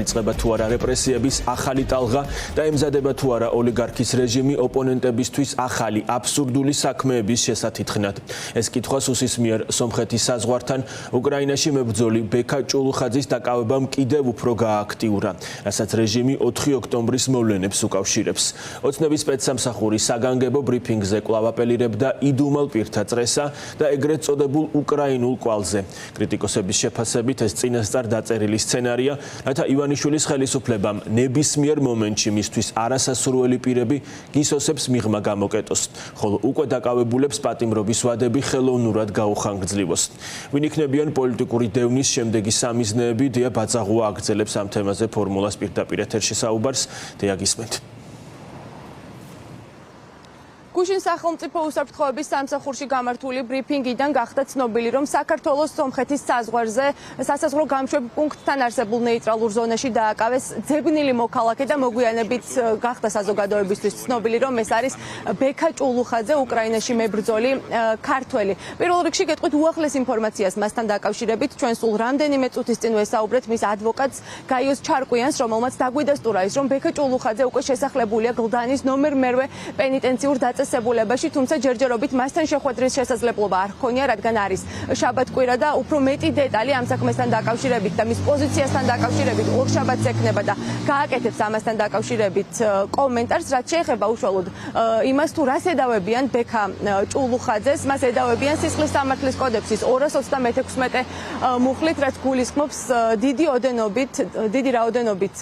დაიწყება თუ არა რეპრესიების ახალი ტალღა და ემზადება თუ არა ოლიგარქის რეჟიმი ოპონენტებისთვის ახალი აბსურდული საქმეების შესათითხნად. ეს კითხვა სუსის მიერ სომხეთის საზღვართან უკრაინაში მებრძოლი ბექა ჭულუხაძის დაკავებამ კიდევ უფრო გაააქტიურა, რასაც რეჟიმი 4 ოქტომბრის მოვლენებს უკავშირებს. ოცნების სპეცსამსახური საგანგებო ბრიფინგზე კვლავ აპელირებდა იდუმალ პირთა წრესა და ეგრეთ წოდებულ უკრაინულ კვალზე. კრიტიკოსების შეფასებით ეს წინასწარ დაწერილი სცენარია, რათა ივანიშვილის ხელისუფლებამ ნებისმიერ მომენტში მისთვის არასასურველი პირები გისოსებს მიღმა გამოკეტოს, ხოლო უკვე დაკავებულებს პატიმრობის ვადები ხელოვნურად გაუხანგრძლივოს. ვინ იქნებიან პოლიტიკური დევნის შემდეგი სამიზნეები, დია ბაძაღუა აგრძელებს ამ თემაზე ფორმულას პირდაპირ ეთერში საუბარს, დია გისმენთ. გუშინ სახელმწიფო უსაფრთხოების სამსახურში გამართული ბრიფინგიდან გახდა ცნობილი, რომ საქართველოს სომხეთის საზღვარზე სასაზღვრო გამშვებ პუნქტთან არსებულ ნეიტრალურ ზონაში დააკავეს ძებნილი მოქალაქე და მოგვიანებით გახდა საზოგადოებისთვის ცნობილი, რომ ეს არის ბექა ჭულუხაძე, უკრაინაში მებრძოლი ქართველი. პირველ რიგში გეტყვით უახლეს ინფორმაციას მასთან დაკავშირებით, ჩვენ სულ რამდენიმე წუთის წინ ვესაუბრეთ მის ადვოკატს გაიოს ჩარკვიანს, რომელმაც დაგვიდასტურა ის, რომ ბექა ჭულუხაძე უკვე შესახლებულია გლდანის ნომერ მერვე პენიტენციურ დაწესებულებაში, თუმცა ჯერჯერობით მასთან შეხვედრის შესაძლებლობა არ ჰქონია, რადგან არის შაბათ-კვირა და უფრო მეტი დეტალი ამ საქმესთან დაკავშირებით და მის პოზიციასთან დაკავშირებით ორშაბათს ექნება და გააკეთებს ამასთან დაკავშირებით კომენტარს, რაც შეეხება უშუალოდ იმას, თუ რას ედავებიან ბექა ჭულუხაძეს. მას ედავებიან სისხლის სამართლის კოდექსის 236 მუხლით, რაც გულისხმობს დიდი რაოდენობით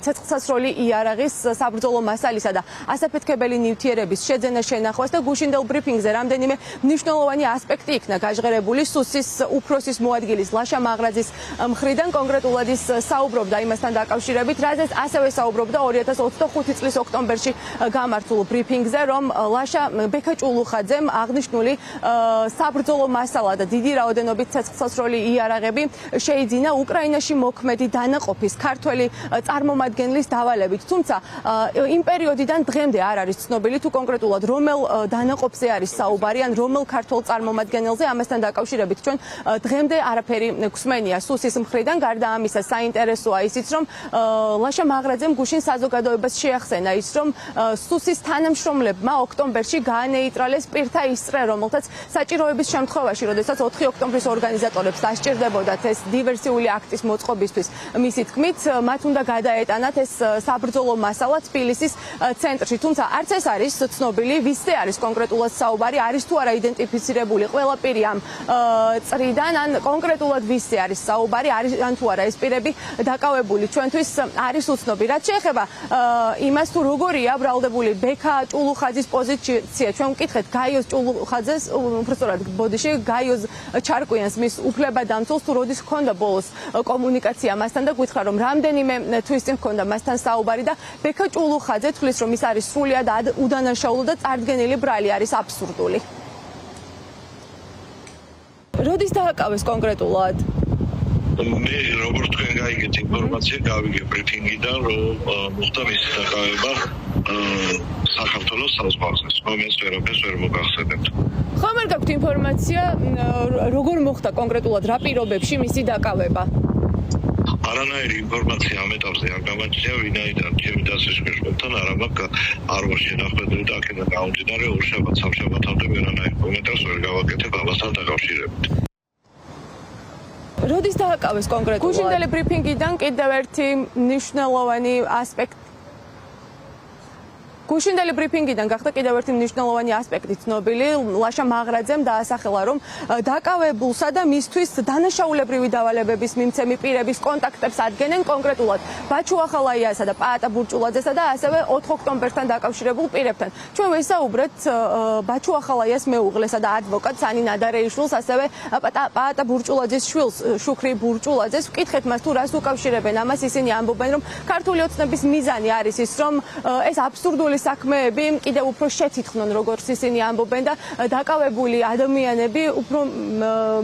ცეცხლსასროლი იარაღის საბრძოლო მასალისა და ასაფეთქებელი ნივთიერების შეძენა შენახვას და გუშინდელ ბრიფინგზე რამდენიმე მნიშვნელოვანი ასპექტი იქნა გაჟღერებული სუსის უფროსის მოადგილის ლაშა მაღრაძის მხრიდან. კონკრეტულად ის საუბრობდა იმასთან დაკავშირებით, რაზეც ასევე საუბრობდა 2025 წლის ოქტომბერში გამართულ ბრიფინგზე, რომ ლაშა ბექა ჭულუხაძემ აღნიშნული საბრძოლო მასალა და დიდი რაოდენობით ცეცხლსასროლი იარაღები შეიძინა უკრაინაში მოქმედი დანაყოფის ქართველი წარმომადგენლის დავალებით. თუმცა იმ პერიოდიდან დღემდე არ არის ცნობილი, თუ კონკრეტულად რომელ დანაყოფზე არის საუბარი, ან რომელ ქართულ წარმომადგენელზე. ამასთან დაკავშირებით ჩვენ დღემდე არაფერი გვსმენია სუსის მხრიდან. გარდა ამისა, საინტერესოა ისიც, რომ ლაშა მაღრაძემ გუშინ საზოგადოებას შეახსენა ის, რომ სუსის თანამშრომლებმა ოქტომბერში გაანეიტრალეს პირთა ის წრე, რომელთაც საჭიროების შემთხვევაში, როდესაც 4 ოქტომბრის ორგანიზატორებს დასჭირდებოდათ ეს დივერსიული აქტის მოწყობისთვის, მისი თქმით, მათ უნდა გადაეტანათ ეს საბრძოლო მასალა თბილისის ცენტრში. თუმცა არც ეს არის ცნობილი, ვისზე არის კონკრეტულად საუბარი, არის თუ არა იდენტიფიცირებული ყველა პირი ამ წრიდან, ან კონკრეტულად ვისზე არის საუბარი, ან თუ არა ეს პირები დაკავებული, ჩვენთვის არის უცნობი. რაც შეეხება იმას, თუ როგორია ბრალდებული ბექა ჭულუხაძის პოზიცია, ჩვენ ვკითხეთ გაიოს ჭულუხაძეს, უბრალოდ ბოდიში გაიოს ჩარკვიანს, მის უფლებადამცველს, თუ როდის ჰქონდა ბოლოს კომუნიკაცია მასთან და გითხრა, რომ რამდენიმე თვის წინ ჰქონდა მასთან საუბარი და ბექა ჭულუხაძე თვლის, რომ ის არის სრულიად udანაშაულო და წარდგენილი ბრალი, არის აბსურდული. როდის დააკავეს კონკრეტულად? მე როგორც თქვენ გაიგეთ ინფორმაცია, გავიგე ბრიფინგიდან, რომ მოხდა მისი დაკავება საქართველოს საზღვარზე. მომენტს ვერაფერს ვერ მოგახსენებთ. ხომ არ გაქვთ ინფორმაცია, როგორ მოხდა კონკრეტულად, რა პირობებში მისი დაკავება? არანაირი ინფორმაცია ამ ეტაპზე არ გამაჩნია, ვინაიდან ჩემი დასაშვებთან არ ვარ შენახვედრი და აქედან გამომდინარე ორშაბათ სამშაბათამდე ვერანაირ კომენტარს ვერ გავაკეთებ ამასთან დაკავშირებით. როდის დააკავეს კონკრეტულად? გუშინდელი ბრიფინგიდან კიდევ ერთი მნიშვნელოვანი ასპექტი გუშინდელი ბრიფინგიდან გახდა კიდევ ერთი მნიშვნელოვანი ასპექტი ცნობილი. ლაშა მაღრაძემ დაასახელა, რომ დაკავებულსა და მისთვის დანაშაულებრივი დავალებების მიმცემი პირების კონტაქტებს ადგენენ კონკრეტულად ბაჩუ ახალაიასა და პაატა ბურჭულაძესა და ასევე 4 ოქტომბერთან დაკავშირებულ პირებთან. ჩვენ ვესაუბრეთ ბაჩუ ახალაიას მეუღლესა და ადვოკატს ანი ნადარეიშვილს, ასევე პაატა ბურჭულაძის შვილს შუქრი ბურჭულაძეს. ვკითხეთ მას, თუ რას უკავშირებენ ამას. ისინი ამბობენ, რომ ქართული ოცნების მიზანი არის ის, რომ ეს აბსურდული აბსურდული საქმეები კიდევ უფრო შეთითხნონ, როგორც ისინი ამბობენ და დაკავებული ადამიანები უფრო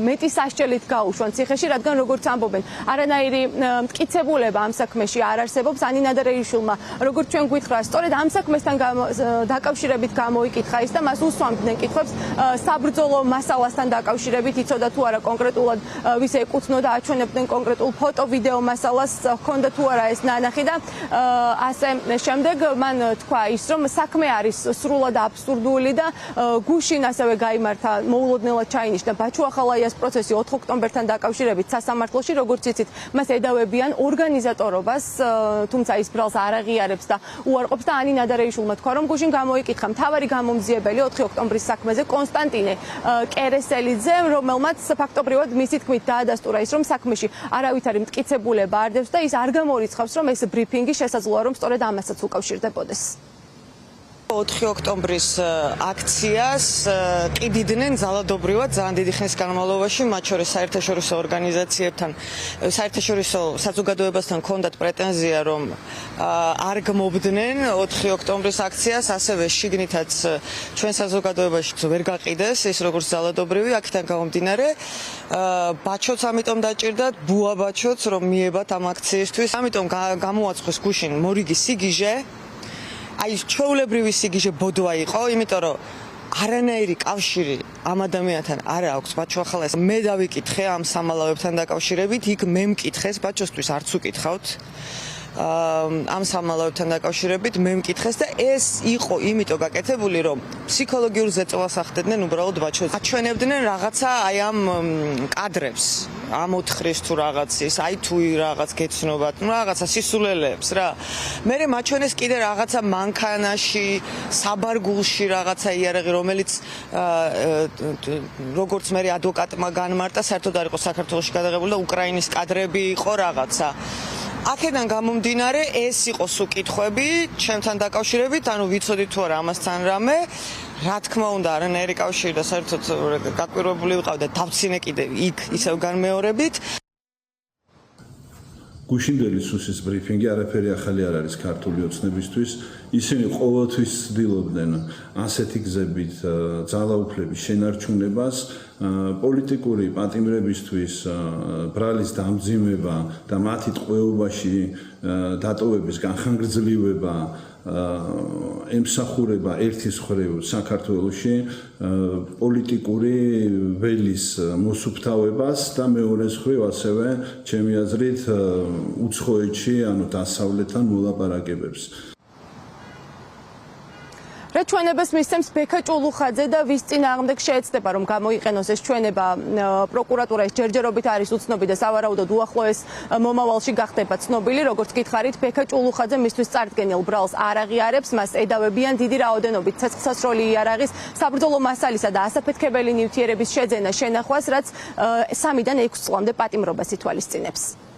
მეტი სასჯელით გაუშვან ციხეში, რადგან როგორც ამბობენ, არანაირი მტკიცებულება ამ საქმეში არ არსებობს. ანინა დარეიშვილმა, როგორც ჩვენ გვითხრა, სწორედ ამ საქმესთან დაკავშირებით გამოიკითხა ის და მას უსვამდნენ კითხვებს საბრძოლო მასალასთან დაკავშირებით, იცოდა თუ არა კონკრეტულად ვის ეკუთვნოდა, აჩვენებდნენ კონკრეტულ ფოტო-ვიდეო მასალას, ჰქონდა თუ არა ეს ნანახი და ასე შემდეგ მან თქვა ის, რომ საქმე არის სრულად აბსურდული და გუშინ ასევე გაიმართა მოულოდნელად ჩაინიშნა ბაჩუ ახალაიას პროცესი 4 ოქტომბერთან დაკავშირებით სასამართლოში, როგორც იცით, მას ედავებიან ორგანიზატორობას, თუმცა ის ბრალს არ აღიარებს და უარყოფს და ანინა დარეიშვილმა თქვა, რომ გუშინ გამოიკითხა მთავარი გამომძიებელი 4 ოქტომბრის საქმეზე კონსტანტინე კერესელიძე, რომელმაც ფაქტობრივად მისი თქმით დაადასტურა ის, რომ საქმეში არავითარი მტკიცებულება არ დევს და ის არ გამორიცხავს, რომ ეს ბრიფინგი შესაძლოა, რომ სწორედ ამასაც უკავშირდებოდეს. 4 ოქტომბრის აქციას ყიდიდნენ ძალადობრივად ძალიან დიდი ხნის განმავლობაში, მათ შორის საერთაშორისო ორგანიზაციებთან, საერთაშორისო საზოგადოებასთან ჰქონდათ პრეტენზია, რომ არ გმობდნენ 4 ოქტომბრის აქციას, ასევე შიგნითაც ჩვენ საზოგადოებაში ვერ გაყიდეს ის როგორც ძალადობრივი, აქედან გამომდინარე ბაჩოც ამიტომ დაჭირდათ, ბუა ბაჩოც, რომ მიებათ ამ აქციისთვის, ამიტომ გამოაცხეს გუშინ მორიგი სიგიჟე. აი ჩვეულებრივი სიგიჟე ბოდვა იყო, იმიტომ რომ არანაირი კავშირი ამ ადამიანთან არ აქვს ბაჩუ ახალაიას. მე დავიკითხე ამ სამალავებთან დაკავშირებით, იქ მე მკითხეს, ბაჩოსთვის არც უკითხავთ. ამ სამალავებთან დაკავშირებით მე მკითხეს და ეს იყო იმიტომ გაკეთებული, რომ ფსიქოლოგიურ ზეწოლას ახდედნენ უბრალოდ ბაჩოს. აჩვენებდნენ რაღაცა აი ამ კადრებს, ამ ოთხრის თუ რაღაცის, აი თუ რაღაც გეცნობათ, ну რაღაცა სისულელეებს რა. მე მაჩვენეს კიდე რაღაცა მანქანაში, საბარგულში რაღაცა იარაღი, რომელიც როგორც მე ადვოკატმა განმარტა, საერთოდ არ იყო საქართველოში გადაღებული და უკრაინის კადრები იყო რაღაცა. აქედან გამომდინარე ეს იყო სუკითხვები ჩემთან დაკავშირებით, ანუ ვიცოდი თუ არა ამასთან რამე, რა თქმა უნდა არანაირი კავშირი და საერთოდ გაკვირვებული ვიყავ და დავცინე კიდე იქ ისევ განმეორებით. გუშინდელი სუსის ბრიფინგი არაფერი ახალი არ არის ქართული ოცნებისთვის. ისინი ყოველთვის ცდილობდნენ ასეთი გზებით ძალაუფლების შენარჩუნებას, პოლიტიკური პატიმრებისთვის ბრალის დამძიმება და მათი ტყვეობაში დატოვების განხანგრძლივება ემსახურება ერთის მხრივ საქართველოში პოლიტიკური ველის მოსუფთავებას და მეორეს მხრივ ასევე ჩემი აზრით უცხოეთში, ანუ დასავლეთთან მოლაპარაკებებს. რა ჩვენებას მისცემს ბექა ჭულუხაძე და ვის წინააღმდეგ შეეცდება, რომ გამოიყენოს ეს ჩვენება პროკურატურის ჯერჯერობით არის უცნობი და სავარაუდოდ უახლოეს მომავალში გახდება ცნობილი, როგორც გითხარით, ბექა ჭულუხაძე მისთვის წარდგენილ ბრალს არ აღიარებს, მას ედავებიან დიდი რაოდენობით ცეცხლსასროლი იარაღის, საბრძოლო მასალისა და ასაფეთქებელი ნივთიერების შეძენა შენახვას, რაც 3-დან 6 წლამდე პატიმრობას ითვალისწინებს.